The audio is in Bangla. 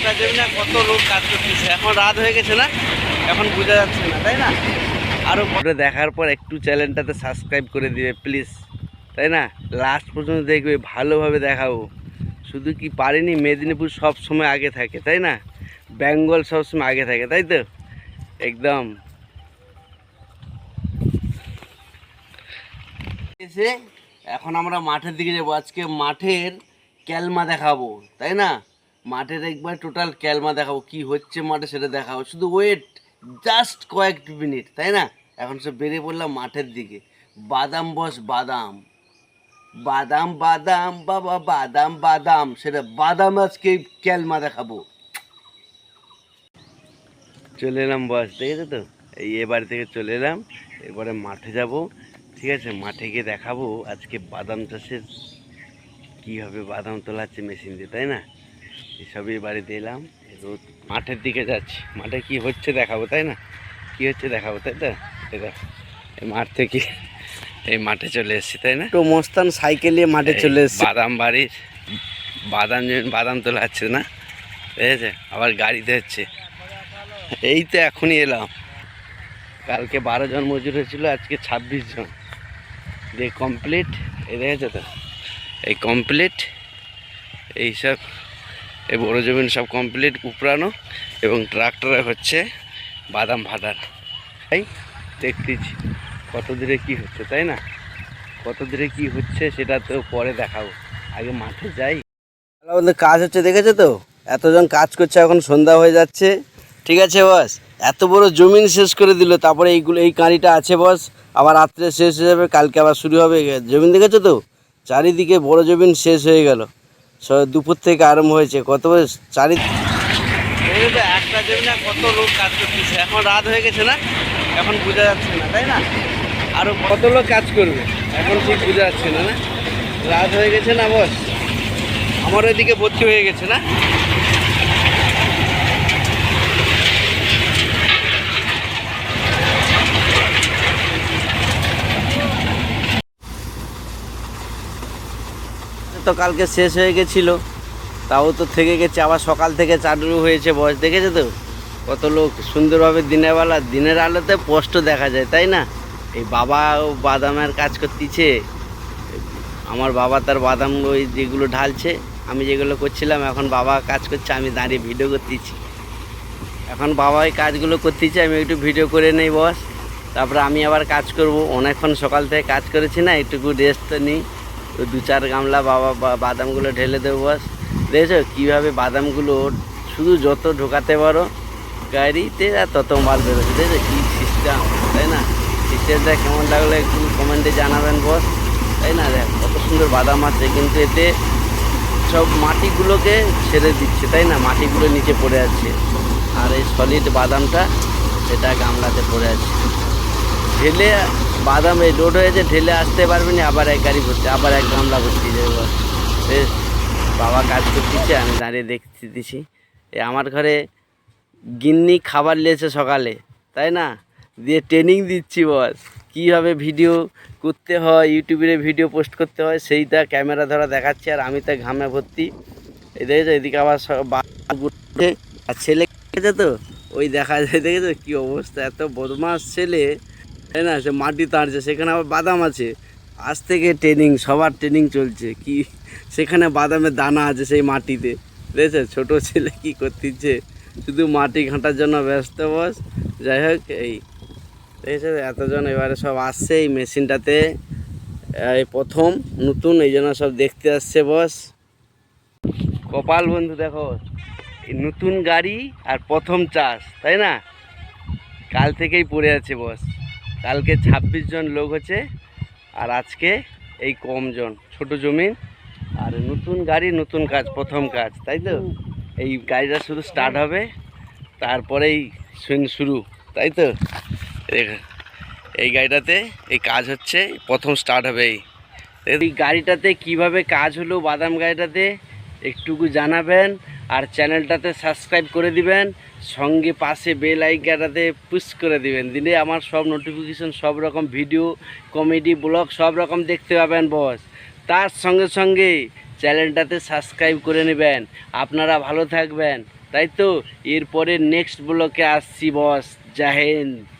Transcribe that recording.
একটা জমি না কত লোক কাজ করতেছে। এখন রাত হয়ে গেছে না, এখন বোঝা যাচ্ছে না, তাই না? আরও পরে দেখার পর একটু চ্যানেলটাতে সাবস্ক্রাইব করে দিবে প্লিজ, তাই না? লাস্ট পর্যন্ত দেখবে, ভালোভাবে দেখাবো। শুধু কি পারিনি, মেদিনীপুর সব সময় আগে থাকে, তাই না? বেঙ্গল সব সময় আগে থাকে, তাই তো? একদম এসে এখন আমরা মাঠের দিকে যাবো। আজকে মাঠের ক্যালমা দেখাবো, তাই না? মাঠের একবার টোটাল ক্যালমা দেখাবো, কি হচ্ছে মাঠে সেটা দেখাবো। শুধু ওয়েট, জাস্ট কয়েক মিনিট, তাই না? এখন সব বেরিয়ে পড়লাম মাঠের দিকে। বাদাম বস, বাদাম বাদাম বাদাম বাবা, বাদাম বাদাম, সেটা বাদাম আজকে ক্যালমা দেখাবো। চলে এলাম বস, দেখেছো তো? এ বাড়ি থেকে চলে এলাম, এরপরে মাঠে যাব, ঠিক আছে? মাঠে গিয়ে দেখাবো আজকে বাদাম চাষের কীভাবে বাদাম তোলা হচ্ছে মেশিন দিয়ে, তাই না? এসবই বাড়িতে এলাম, রোদ মাঠের দিকে যাচ্ছি। মাঠে কি হচ্ছে দেখাবো, তাই না? কি হচ্ছে দেখাবো, তাই তো? এই দেখো, এই মাঠ থেকে এই মাঠে চলে এসেছি, তাই না? তো মস্তান সাইকেল নিয়ে মাঠে চলে এসেছি। বাদাম বাড়ির বাদাম তোলা হচ্ছে না, ঠিক আছে? আবার গাড়িতে হচ্ছে। এই তো এখনই এলাম। কালকে 12 জন মজুর হয়েছিল, আজকে 26 জন। দিয়ে কমপ্লিট, এই দেখেছো তো? এই কমপ্লিট, এইসব এই বড়ো জমিন সব কমপ্লিট উপড়ানো, এবং ট্রাক্টরে হচ্ছে বাদাম ভাটার। তাই দেখতেছি কত দূরে কী হচ্ছে, তাই না? কত দূরে কী হচ্ছে সেটা তো পরে দেখাবো, আগে মাঠে যাই। আমাদের কাজ হচ্ছে, দেখেছো তো? এতজন কাজ করছে, এখন সন্ধ্যা হয়ে যাচ্ছে, ঠিক আছে বস? এত বড় জমিন শেষ করে দিল, তারপরে এই কাঁড়িটা আছে বস, আবার রাত্রে শেষ হয়ে যাবে, কালকে আবার শুরু হবে জমিন। দেখেছো তো, চারিদিকে বড় জমিন শেষ হয়ে গেল, দুপুর থেকে আরম্ভ হয়েছে। কত চারিদিকে একটা জমি না কত লোক কাজ করতেছে। এখন রাত হয়ে গেছে না, এখন বোঝা যাচ্ছে না, তাই না? আরও কত লোক কাজ করবে এখন ঠিক বোঝা যাচ্ছে না, না? রাত হয়ে গেছে না বস, আমার ওইদিকে ভর্তি হয়ে গেছে না? তো কালকে শেষ হয়ে গেছিলো, তাও তো থেকে গেছে, আবার সকাল থেকে চালু হয়েছে বস। দেখেছো তো কত লোক সুন্দরভাবে দিনের বেলা, দিনের আলোতে স্পষ্ট দেখা যায়, তাই না? এই বাবা বাদামের কাজ করতেছে, আমার বাবা তার বাদাম ওই যেগুলো ঢালছে, আমি যেগুলো করছিলাম, এখন বাবা কাজ করছে, আমি দাঁড়িয়ে ভিডিও করতেছি। এখন বাবা ওই কাজগুলো করতেছে, আমি একটু ভিডিও করে নেই বস, তারপরে আমি আবার কাজ করব। অনেকক্ষণ সকাল থেকে কাজ করেছি না, একটু রেস্ট তো নিই। তো 2-4 গামলা বাবা বাদামগুলো ঢেলে দেবো বস। দেখেছো কীভাবে বাদামগুলো শুধু যত ঢোকাতে পারো গাড়িতে, আর তত মাল বেরোচ্ছে। দেখেছো কী সিস্টেম, তাই না? সিস্টেমটা কেমন লাগলো একটু কমেন্টে জানাবেন বস, তাই না? দেখ কত সুন্দর বাদাম আছে, কিন্তু এতে সব মাটিগুলোকে ছেড়ে দিচ্ছে, তাই না? মাটিগুলো নিচে পড়ে আছে, আর এই সলিড বাদামটা সেটা গামলাতে পড়ে আছে। ঢেলে বাদাম এই লোড হয়েছে, ঢেলে আসতে পারবে না, আবার এক গাড়ি ভর্তি, আবার এক গামলা ভর্তি যাবে। বেশ, বাবা কাজ করতেছে, আমি দাঁড়িয়ে দেখতেছি। আমার ঘরে গিন্নি খাবার নিয়েছে সকালে, তাই না? দিয়ে ট্রেনিং দিচ্ছি বস, কীভাবে ভিডিও করতে হয়, ইউটিউবে ভিডিও পোস্ট করতে হয়, সেইটা ক্যামেরা ধরা দেখাচ্ছে, আর আমি তো ঘামে ভর্তি। এই দেখেছো, এদিকে আবার আর ছেলে গেছে তো, ওই দেখা যায়, দেখেছো কী অবস্থা, এত বদমাস ছেলে, তাই না? সে মাটি তাড়ছে, সেখানে আবার বাদাম আছে। আজ থেকে ট্রেনিং, সবার ট্রেনিং চলছে। কি সেখানে বাদামের দানা আছে সেই মাটিতে, দেখেছো? ছোটো ছেলে কী করতেছে, শুধু মাটি ঘাঁটার জন্য ব্যস্ত বস। যাই হোক, এই দেখেছো এতজন এবারে সব আসছে এই মেশিনটাতে, এই প্রথম নতুন, এই জন্য সব দেখতে আসছে বস। কপাল বন্ধু, দেখো এই নতুন গাড়ি আর প্রথম চাষ, তাই না? কাল থেকেই পড়ে আছে বস। কালকে 26 জন লোক হচ্ছে, আর আজকে এই কম জন, ছোট জমি আর নতুন গাড়ি, নতুন কাজ, প্রথম কাজ, তাই তো? এই গাড়িটা শুধু স্টার্ট হবে, তারপরেই শুরু, তাই তো? এই গাড়িটাতে এই কাজ হচ্ছে, প্রথম স্টার্ট হবে। এই গাড়িটাতে কিভাবে কাজ হলো বাদাম গাড়িটাতে একটুকু জানাবেন, আর চ্যানেলটাতে সাবস্ক্রাইব করে দিবেন, সঙ্গে পাশে বেল আইকনটাতে পুশ করে দিবেন, দিলে আমার সব নোটিফিকেশন, সব রকম ভিডিও, কমেডি ব্লগ সব রকম দেখতে পাবেন বস। তার সঙ্গে সঙ্গে চ্যানেলটাতে সাবস্ক্রাইব করে নেবেন। আপনারা ভালো থাকবেন। তাই তো, এরপরে নেক্সট ব্লকে আসছি বস। জয় হিন্দ।